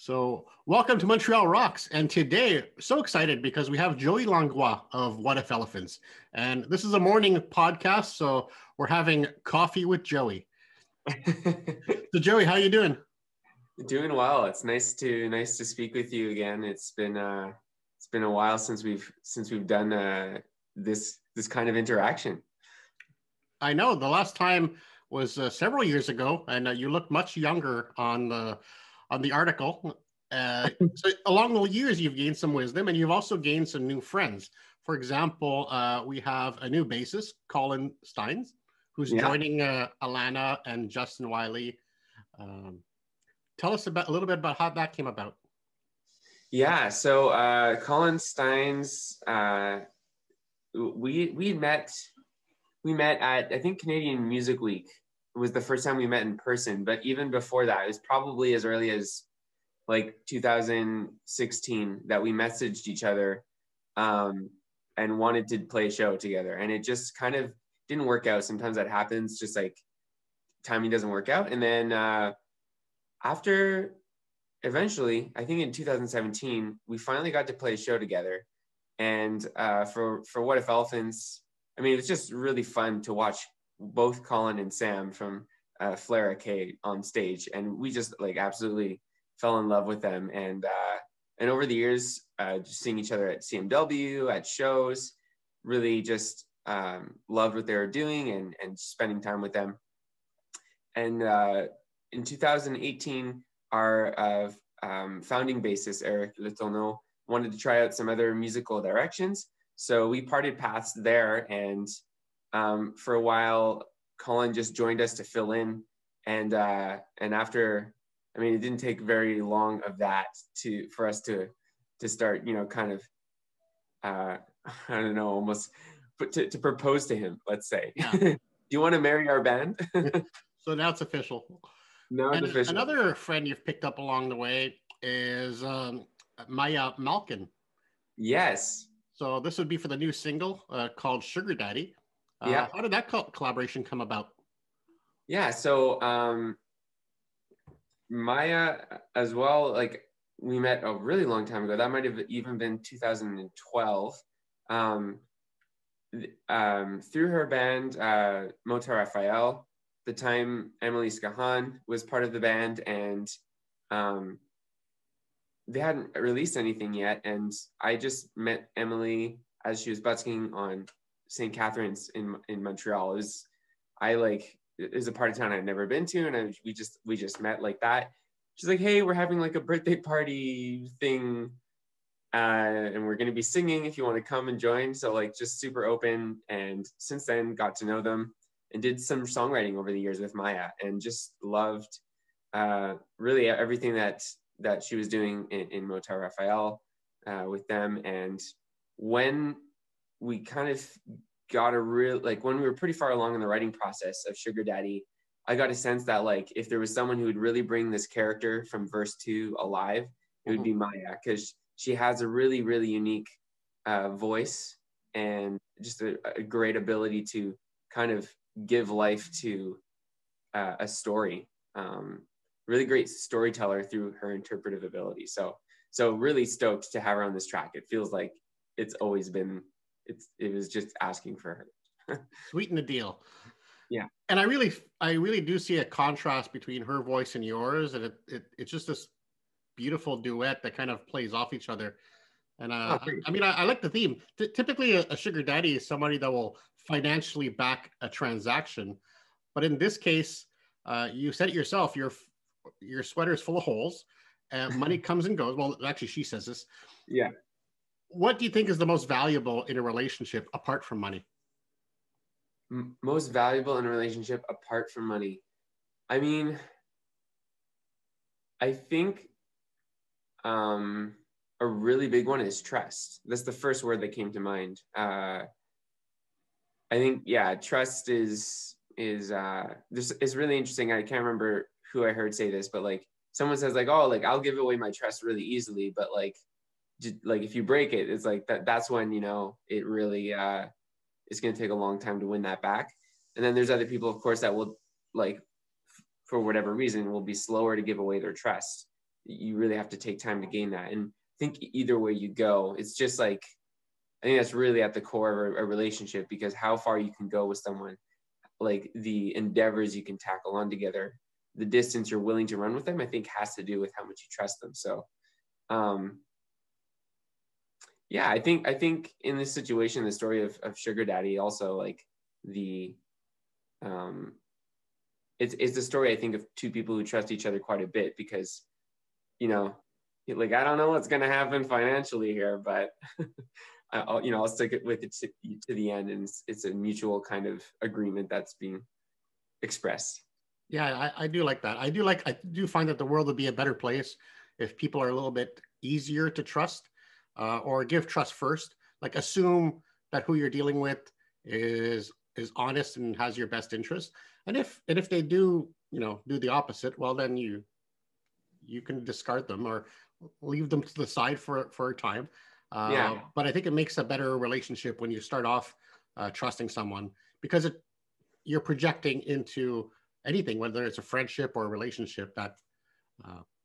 So, welcome to Montreal Rocks. And today, so excited because we have Joey Langlois of What If Elephants. And this is a morning podcast, so we're having coffee with Joey. So, Joey, how you doing? Doing well. It's nice to speak with you again. It's been a while since we've done this kind of interaction. I know the last time was several years ago, and you look much younger on the article. So along the years, you've gained some wisdom, and you've also gained some new friends. For example, we have a new bassist, Colin Steins, who's joining Alana and Justin Wiley. Tell us a little bit about how that came about. Yeah, so Colin Steins, we met at, I think, Canadian Music Week. It was the first time we met in person, but even before that, it was probably as early as like 2016 that we messaged each other and wanted to play a show together. And it just kind of didn't work out. Sometimes that happens, just like timing doesn't work out. And then after eventually, I think in 2017, we finally got to play a show together. And for What If Elephants, I mean, it was just really fun to watch both Colin and Sam from Flare K on stage. And we just like absolutely fell in love with them. And over the years, just seeing each other at CMW, at shows, really just loved what they were doing and spending time with them. And in 2018, our founding bassist, Eric Letourneau, wanted to try out some other musical directions. So we parted paths there. And for a while, Colin just joined us to fill in. And after, I mean, it didn't take very long of that for us to start, kind of, I don't know, almost to propose to him, let's say. Yeah. Do you want to marry our band? So now it's official. No, it's official. Another friend you've picked up along the way is Maya Malkin. Yes. So this would be for the new single called Sugar Daddy. Yeah. How did that collaboration come about? Yeah. So Maya as well, like we met a really long time ago. That might have even been 2012. Through her band, Mota Raphael, the time Emily Skahan was part of the band, and they hadn't released anything yet. And I just met Emily as she was busking on St. Catharines in Montreal. It was a part of town I'd never been to, and we just met like that. She's like, "Hey, we're having like a birthday party thing, and we're gonna be singing if you want to come and join." So like just super open. And since then, got to know them and did some songwriting over the years with Maya, and just loved really everything that she was doing in Mota Raphael with them. And when we kind of got when we were pretty far along in the writing process of Sugar Daddy, I got a sense that like if there was someone who would really bring this character from verse 2 alive, it would be Maya, because she has a really, really unique voice and just a great ability to kind of give life to a story. Really great storyteller through her interpretive ability. So really stoked to have her on this track. It feels like it's always been, it was just asking for her. Sweeten the deal. Yeah. And I really do see a contrast between her voice and yours. And it's just this beautiful duet that kind of plays off each other. And I mean, I like the theme. Typically a sugar daddy is somebody that will financially back a transaction. But in this case, you said it yourself, your sweater is full of holes and money comes and goes. Well, actually, she says this. Yeah. What do you think is the most valuable in a relationship apart from money? Most valuable in a relationship apart from money? I mean, I think a really big one is trust. That's the first word that came to mind. I think, yeah, trust is really interesting. I can't remember who I heard say this, but like someone says like, oh, like I'll give away my trust really easily, but like if you break it, it's like that's when, it really it's going to take a long time to win that back. And then there's other people, of course, that will, like, for whatever reason, will be slower to give away their trust. you really have to take time to gain that. And I think either way you go, it's just like, I think that's really at the core of a relationship, because how far you can go with someone, like the endeavors you can tackle on together, the distance you're willing to run with them, I think has to do with how much you trust them. So, yeah, I think in this situation, the story of Sugar Daddy also, like the, it's a story, I think, of two people who trust each other quite a bit, because, you know, like, I don't know what's going to happen financially here, but I'll stick it with it to the end. And it's a mutual kind of agreement that's being expressed. Yeah, I do like that. I do find that the world would be a better place if people are a little bit easier to trust, or give trust first. Like, assume that who you're dealing with is honest and has your best interest. And if they do, do the opposite, well, then you can discard them or leave them to the side for a time. Yeah. But I think it makes a better relationship when you start off trusting someone, because you're projecting into anything, whether it's a friendship or a relationship, that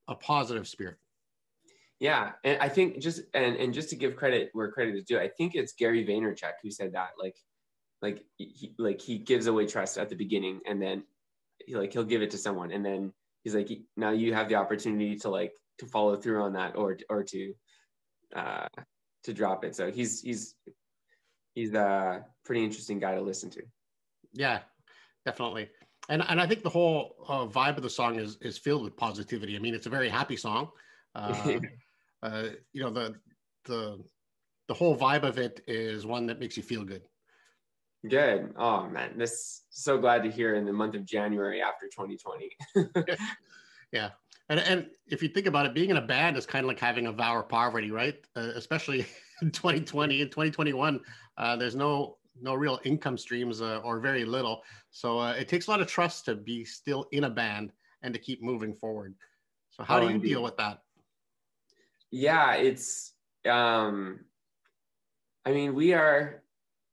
a positive spirit. Yeah, and I think just to give credit where credit is due, I think it's Gary Vaynerchuk who said that, he gives away trust at the beginning, and then he'll give it to someone, and then he's like, now you have the opportunity to follow through on that, or to drop it. So he's a pretty interesting guy to listen to. Yeah, definitely. And I think the whole vibe of the song is filled with positivity. I mean, it's a very happy song. The whole vibe of it is one that makes you feel good. Good. Oh man, this so glad to hear in the month of January after 2020. Yeah. And if you think about it, being in a band is kind of like having a vow of poverty, right? Especially in 2020 and 2021, there's no real income streams, or very little. So it takes a lot of trust to be still in a band and to keep moving forward. So how do you Indeed. deal with that? Yeah, it's I mean, we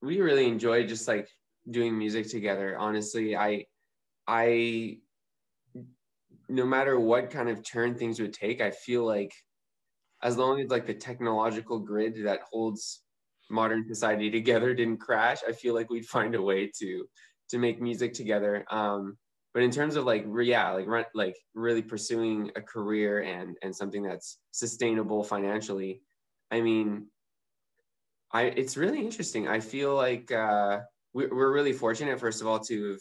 really enjoy just like doing music together. Honestly, I no matter what kind of turn things would take, I feel like as long as like the technological grid that holds modern society together didn't crash, I feel like we'd find a way to make music together. But in terms of like really pursuing a career and something that's sustainable financially, I mean, it's really interesting. I feel like we're really fortunate, first of all, to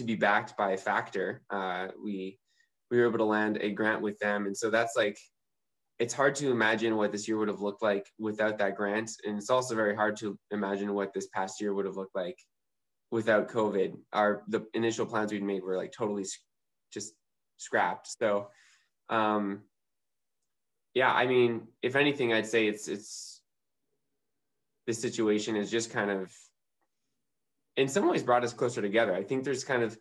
be backed by Factor. We were able to land a grant with them, and so that's like, it's hard to imagine what this year would have looked like without that grant, and it's also very hard to imagine what this past year would have looked like without COVID. The initial plans we'd made were like totally just scrapped. So yeah, I mean, if anything, I'd say it's this situation is just kind of in some ways brought us closer together. I think there's kind of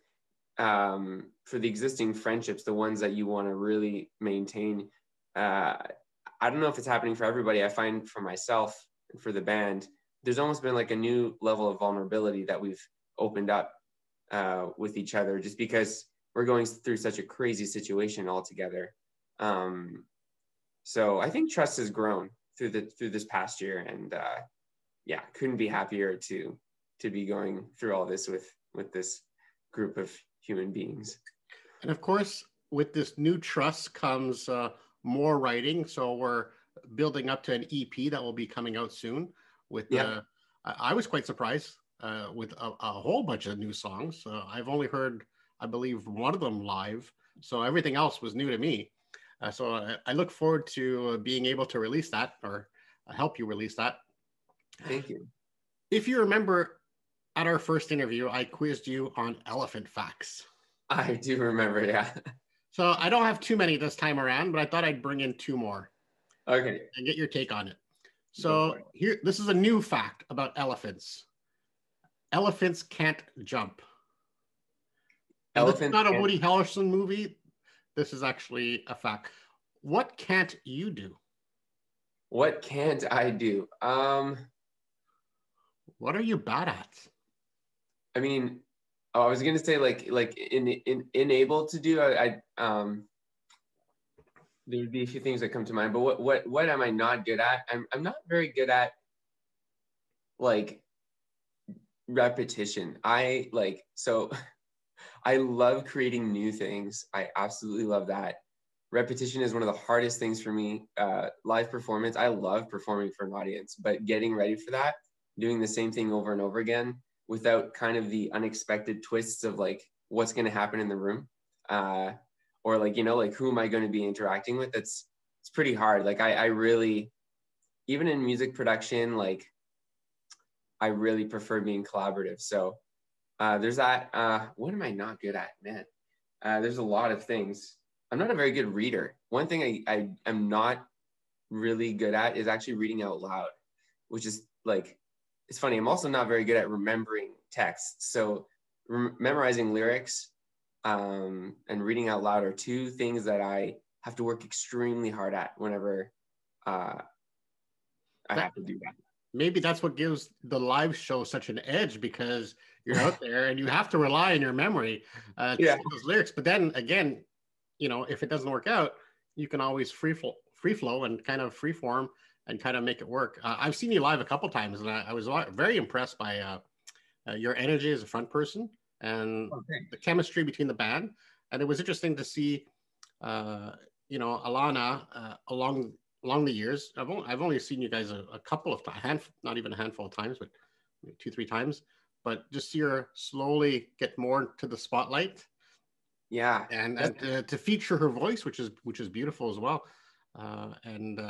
for the existing friendships, the ones that you want to really maintain, I don't know if it's happening for everybody. I find for myself and for the band, there's almost been like a new level of vulnerability that we've opened up with each other, just because we're going through such a crazy situation all together. So I think trust has grown through this past year, and yeah, couldn't be happier to be going through all this with this group of human beings. And of course, with this new trust comes more writing. So we're building up to an EP that will be coming out soon. I was quite surprised with a whole bunch of new songs. I've only heard, I believe, one of them live. So everything else was new to me. So I look forward to being able to release that, or help you release that. Thank you. If you remember, at our first interview, I quizzed you on elephant facts. I do remember, yeah. So I don't have too many this time around, but I thought I'd bring in two more. Okay. And get your take on it. So here, this is a new fact about elephants. Elephants can't jump. And this is not a Woody Harrelson movie. This is actually a fact. What can't you do? What can't I do? What are you bad at? I mean, I was gonna say like unable to do. There would be a few things that come to mind, but what am I not good at? I'm not very good at like repetition. I like so I love creating new things. I absolutely love that. Repetition is one of the hardest things for me. Live performance, I love performing for an audience, but getting ready for that, doing the same thing over and over again without kind of the unexpected twists of like what's going to happen in the room, or like, you know, like who am I going to be interacting with? It's pretty hard. Like I really, even in music production, like I really prefer being collaborative. So there's that. What am I not good at, man? There's a lot of things. I'm not a very good reader. One thing I am not really good at is actually reading out loud, which is like, it's funny. I'm also not very good at remembering text. So memorizing lyrics and reading out loud are two things that I have to work extremely hard at whenever I That have to do that. maybe that's what gives the live show such an edge because you're out there and you have to rely on your memory to Yeah. say those lyrics. But then again, you know, if it doesn't work out, you can always free flow and kind of free form and kind of make it work. I've seen you live a couple times, and I was very impressed by your energy as a front person and Okay. the chemistry between the band. And it was interesting to see, uh, you know, Alana along the years. I've only seen you guys a couple of times, not even a handful of times, but two, three times. But just see her slowly get more to the spotlight Yeah. and to feature her voice, which is beautiful as well. And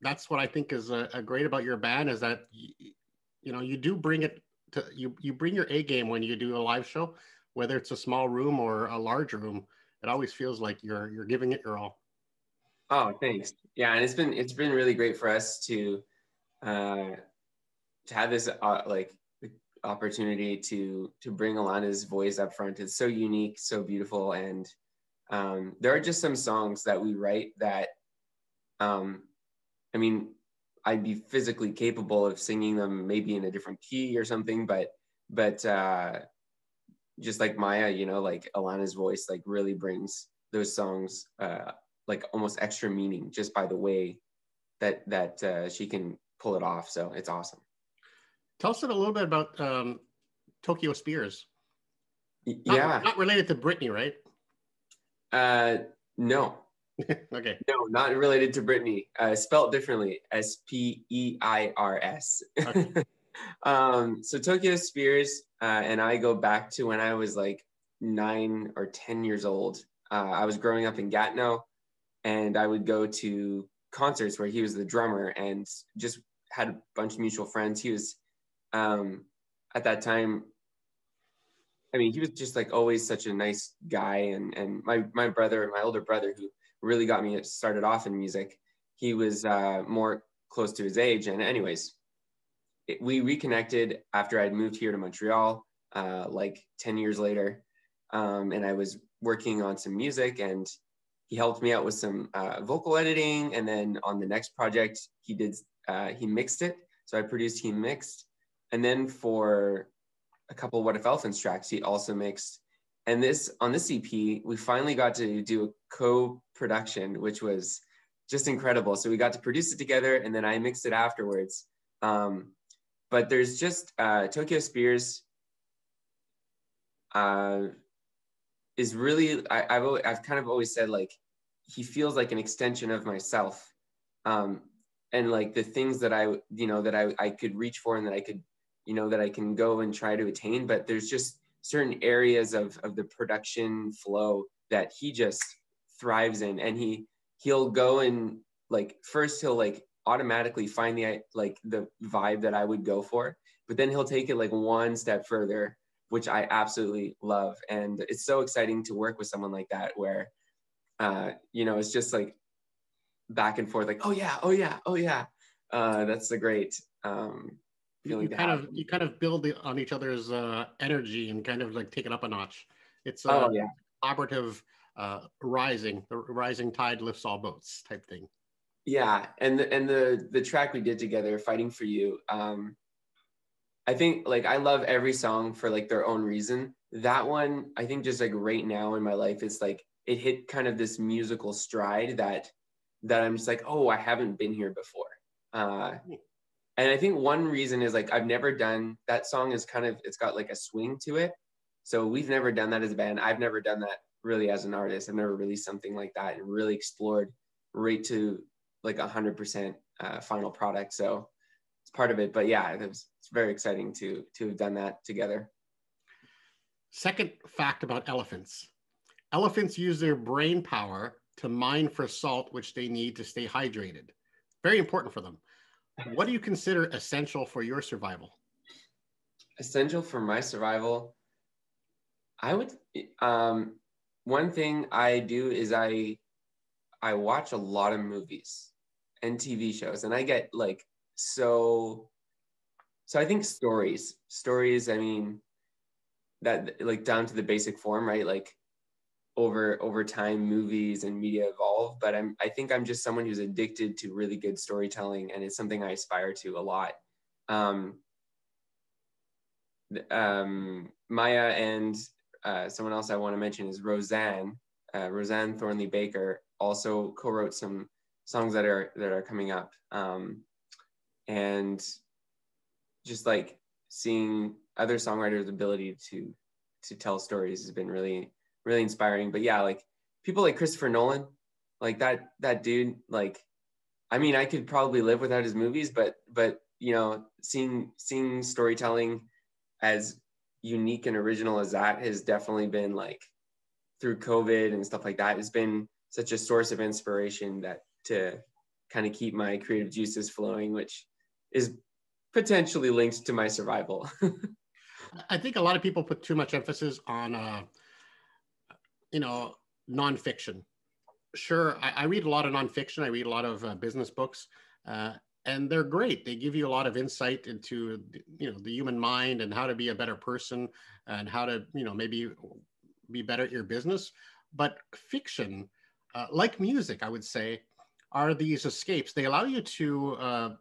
that's what I think is great about your band is that you know you do bring it to you bring your A game when you do a live show, whether it's a small room or a large room. It always feels like you're giving it your all. Oh, thanks. Yeah, and it's been really great for us uh, to have this like opportunity to bring Alana's voice up front. It's so unique, so beautiful, and there are just some songs that we write that, um, I mean, I'd be physically capable of singing them maybe in a different key or something, but just like Maya, you know, like Alana's voice like really brings those songs like almost extra meaning just by the way that she can pull it off. So it's awesome. Tell us a little bit about Tokyo Spears. Yeah. Not related to Britney, right? Uh, no, Okay. no, not related to Brittany. Spelt differently, Speirs. Okay. So Tokyo Spears and I go back to when I was like 9 or 10 years old. I was growing up in Gatineau, and I would go to concerts where he was the drummer, and just had a bunch of mutual friends. He was at that time, I mean, he was just like always such a nice guy. And my brother, my older brother, who really got me started off in music, he was more close to his age. And anyways, we reconnected after I'd moved here to Montreal, like 10 years later. And I was working on some music, and he helped me out with some vocal editing. And then on the next project, he mixed it. So I produced, he mixed. And then for a couple of What If Elephants tracks he also mixed. And on this EP, we finally got to do a co-production, which was just incredible. So we got to produce it together, and then I mixed it afterwards. But there's just Tokyo Spears is really, I've kind of always said like he feels like an extension of myself, and like the things that I could reach for, and that I could, you know, that I can go and try to attain. But there's just certain areas of the production flow that he just thrives in, and he'll go and like first he'll like automatically find the vibe that I would go for, but then he'll take it like one step further, which I absolutely love. And it's so exciting to work with someone like that, where you know, it's just like back and forth, like, oh yeah, oh yeah, oh yeah. That's a great feeling to have. You kind of build on each other's energy and kind of like take it up a notch. It's a Oh yeah. collaborative rising. The rising tide lifts all boats type thing. Yeah. And the track we did together, Fighting for You, I think like I love every song for like their own reason. That one, I think just like right now in my life, it's like it hit kind of this musical stride that I'm just like, oh, I haven't been here before. And I think one reason is like I've never done that song is kind of, it's got like a swing to it. So we've never done that as a band. I've never done that really as an artist. I've never released something like that and really explored right to like 100% final product. So it's part of it. But yeah, it's very exciting to have done that together. Second fact about elephants. Elephants use their brain power to mine for salt, which they need to stay hydrated. Very important for them. What do you consider essential for your survival? Essential for my survival, I would, one thing I do is I watch a lot of movies and TV shows, and I get like, so I think stories, I mean, that like down to the basic form, right? Like over time, movies and media evolve, but I think I'm just someone who's addicted to really good storytelling, and it's something I aspire to a lot. Maya and someone else I want to mention is Roseanne Thornley Baker also co-wrote some songs that are coming up, and just like seeing other songwriters' ability to tell stories has been really inspiring. But yeah, like people like Christopher Nolan, like that dude, like, I mean, I could probably live without his movies, but you know, seeing storytelling as unique and original as that has definitely been, like, through COVID and stuff like that, has been such a source of inspiration that to kind of keep my creative juices flowing, which is potentially linked to my survival. I think a lot of people put too much emphasis on, nonfiction. Sure, I read a lot of nonfiction. I read a lot of business books, and they're great. They give you a lot of insight into, the human mind and how to be a better person and how to, maybe be better at your business. But fiction, like music, I would say, are these escapes. They allow you to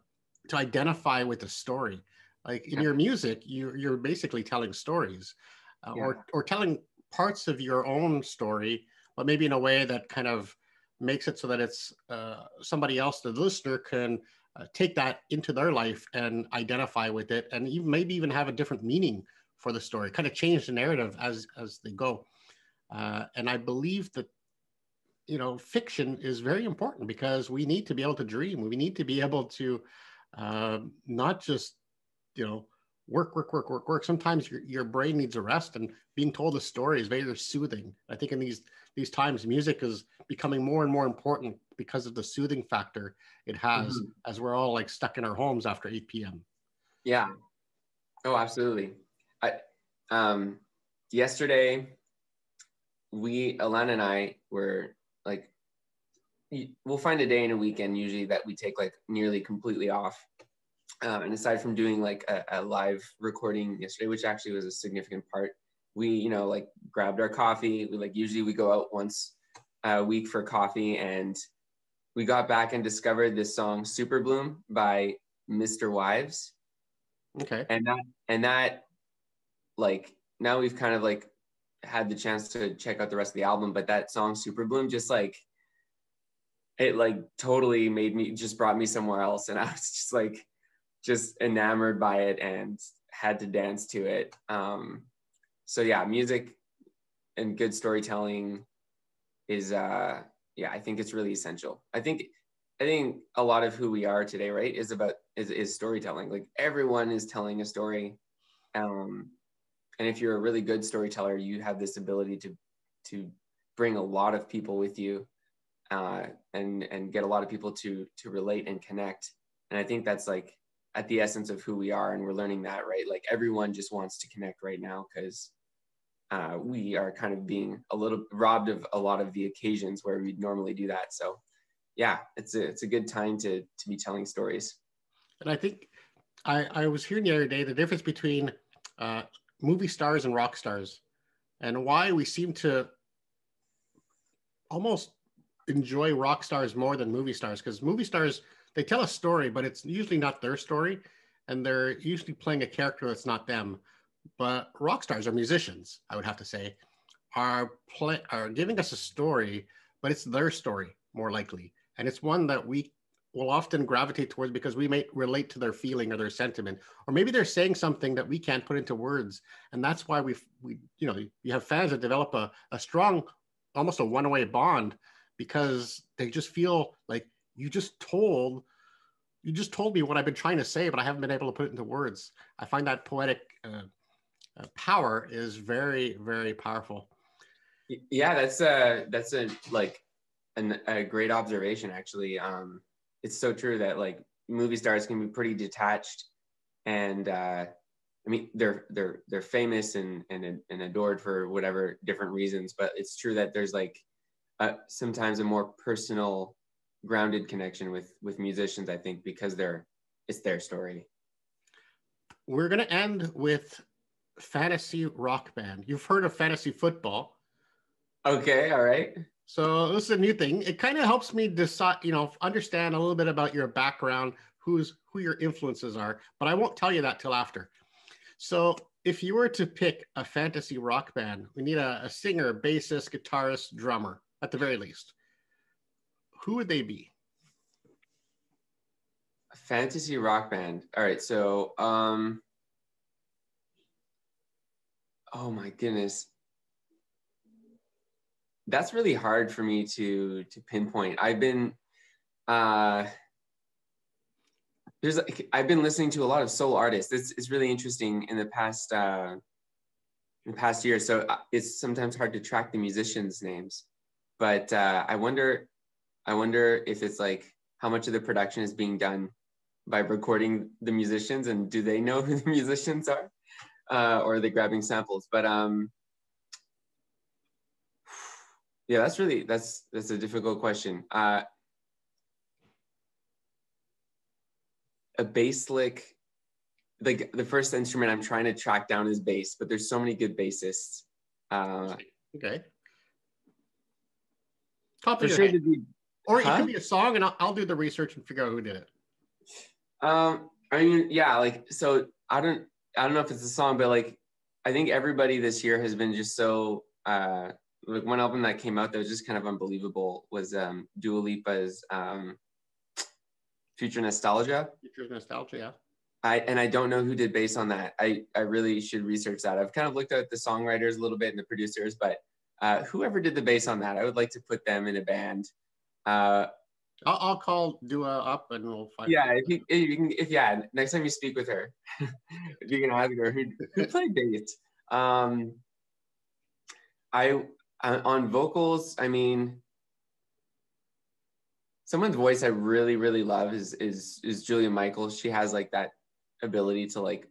identify with the story. Like in your music, you're basically telling stories, or telling parts of your own story, but maybe in a way that kind of makes it so that it's somebody else, the listener, can take that into their life and identify with it, and even maybe even have a different meaning for the story, kind of change the narrative as they go. And I believe that, fiction is very important because we need to be able to dream. We need to be able to not just, work. Sometimes your brain needs a rest, and being told a story is very soothing. I think in these times, music is becoming more and more important because of the soothing factor it has, as we're all like stuck in our homes after 8 p.m. Yeah. Oh, absolutely. Yesterday, Alana and I were like, we'll find a day in a weekend usually that we take like nearly completely off. And aside from doing like a live recording yesterday, which actually was a significant part, we, like grabbed our coffee. Usually we go out once a week for coffee, and we got back and discovered this song Super Bloom by Mr. Wives. Okay. And that like, now we've kind of like had the chance to check out the rest of the album, but that song Super Bloom just like, it like totally brought me somewhere else. And I was just enamored by it and had to dance to it. So yeah, music and good storytelling is, I think it's really essential. I think a lot of who we are today, right, is storytelling. Like everyone is telling a story. And if you're a really good storyteller, you have this ability to bring a lot of people with you, and get a lot of people to relate and connect. And I think that's like at the essence of who we are, and we're learning that, right? Like everyone just wants to connect right now because we are kind of being a little robbed of a lot of the occasions where we'd normally do that. So yeah, it's a good time to be telling stories. And I think I was hearing the other day the difference between movie stars and rock stars, and why we seem to almost enjoy rock stars more than movie stars. Because movie stars, they tell a story, but it's usually not their story, and they're usually playing a character that's not them. But rock stars are musicians, I would have to say. are giving us a story, but it's their story more likely, and it's one that we will often gravitate towards because we may relate to their feeling or their sentiment, or maybe they're saying something that we can't put into words, and that's why we you know, you have fans that develop a strong, almost a one-way bond, because they just feel like you just told me what I've been trying to say, but I haven't been able to put it into words. I find that poetic power is very, very powerful. Yeah, that's a like a great observation actually. It's so true that like movie stars can be pretty detached, and I mean they're famous and adored for whatever different reasons, but it's true that there's like sometimes a more personal, grounded connection with musicians, I think, because it's their story. We're going to end with fantasy rock band. You've heard of fantasy football. Okay, all right. So this is a new thing. It kind of helps me decide, understand a little bit about your background, who your influences are, but I won't tell you that till after. So if you were to pick a fantasy rock band, we need a singer, bassist, guitarist, drummer, at the very least. Who would they be? A fantasy rock band. All right, so oh my goodness. That's really hard for me to pinpoint. I've been I've been listening to a lot of soul artists. It's really interesting in the past year. So it's sometimes hard to track the musicians' names, but I wonder if it's like how much of the production is being done by recording the musicians, and do they know who the musicians are, or are they grabbing samples? But yeah, that's a difficult question. A bass lick, like the first instrument I'm trying to track down is bass, but there's so many good bassists. Okay. Top For of your sure, head. Or it huh? could be a song, and I'll do the research and figure out who did it. I mean, yeah, like so. I don't know if it's a song, but like I think everybody this year has been just so. Like one album that came out that was just kind of unbelievable was Dua Lipa's Future Nostalgia. Future Nostalgia, yeah. I don't know who did bass on that. I really should research that. I've kind of looked at the songwriters a little bit and the producers, but whoever did the bass on that, I would like to put them in a band. I'll call Dua up and we'll find. Yeah, if next time you speak with her, if you can ask her who played bass. I on vocals, I mean, someone's voice I really really love is Julia Michaels. She has like that ability to like.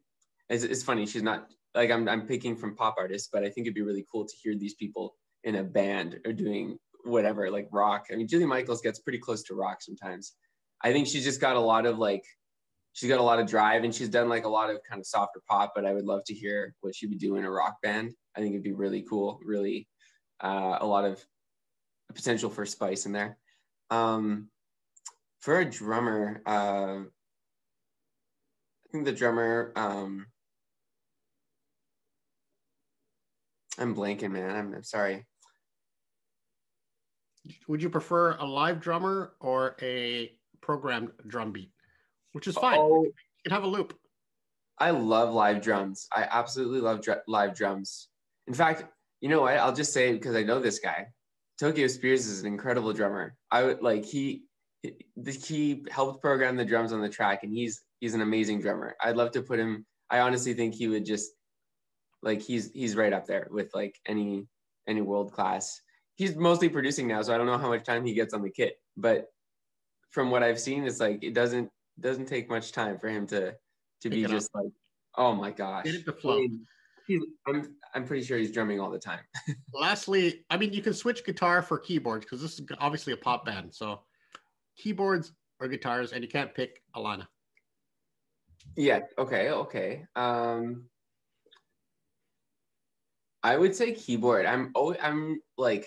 It's funny. She's not like I'm picking from pop artists, but I think it'd be really cool to hear these people in a band or doing whatever, like rock. I mean, Julia Michaels gets pretty close to rock sometimes. I think she's just got a lot of like, she's got a lot of drive, and she's done like a lot of kind of softer pop, but I would love to hear what she would do in a rock band. I think it'd be really cool, really a lot of potential for spice in there. For a drummer, I think the drummer, I'm blanking, man. I'm sorry. Would you prefer a live drummer or a programmed drum beat? Which is fine. Oh, You can have a loop. I love live drums. I absolutely love live drums. In fact, you know what? I'll just say it because I know this guy. Tokyo Spears is an incredible drummer. I would like he helped program the drums on the track, and he's an amazing drummer. I'd love to put him. I honestly think he would just like he's right up there with like any world class. He's mostly producing now, so I don't know how much time he gets on the kit. But from what I've seen, it's like it doesn't take much time for him to be just like, oh my gosh. Get it to flow. I mean, I'm pretty sure he's drumming all the time. Lastly, I mean, you can switch guitar for keyboards because this is obviously a pop band. So keyboards or guitars, and you can't pick Alana. Yeah. Okay. I would say keyboard. I'm like,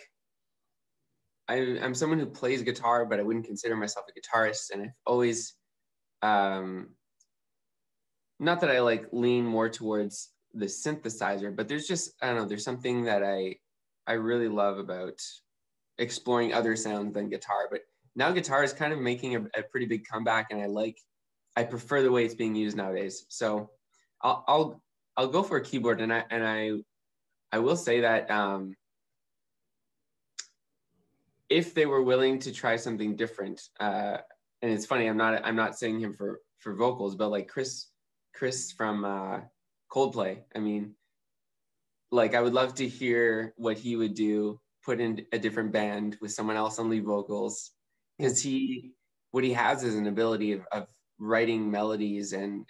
I'm someone who plays guitar, but I wouldn't consider myself a guitarist. And I've always, not that I like lean more towards the synthesizer, but there's just, I don't know, there's something that I really love about exploring other sounds than guitar. But now guitar is kind of making a pretty big comeback, and I prefer the way it's being used nowadays. So I'll go for a keyboard, and I will say that if they were willing to try something different, and it's funny, I'm not saying him for vocals, but like Chris from Coldplay. I mean, like I would love to hear what he would do, put in a different band with someone else on lead vocals, because what he has is an ability of writing melodies and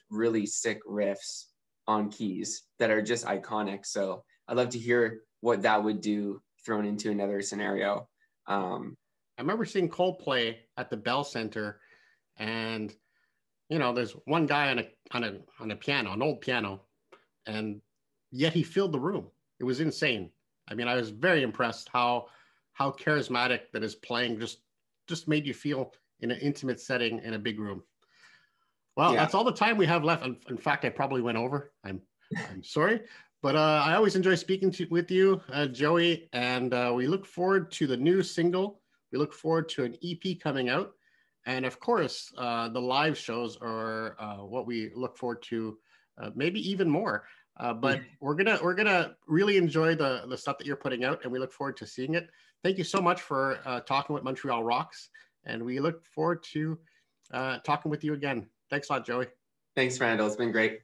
really sick riffs on keys that are just iconic. So I'd love to hear what that would do thrown into another scenario. I remember seeing Coldplay at the Bell Center, and there's one guy on a piano, an old piano, and yet he filled the room. It was insane. I mean, I was very impressed how charismatic that his playing just made you feel in an intimate setting in a big room. Well, That's all the time we have left. In fact, I probably went over. I'm sorry, but I always enjoy speaking with you, Joey, and we look forward to the new single. We look forward to an EP coming out, and of course, the live shows are what we look forward to, maybe even more. But we're gonna really enjoy the stuff that you're putting out, and we look forward to seeing it. Thank you so much for talking with Montreal Rocks, and we look forward to talking with you again. Thanks a lot, Joey. Thanks, Randall. It's been great.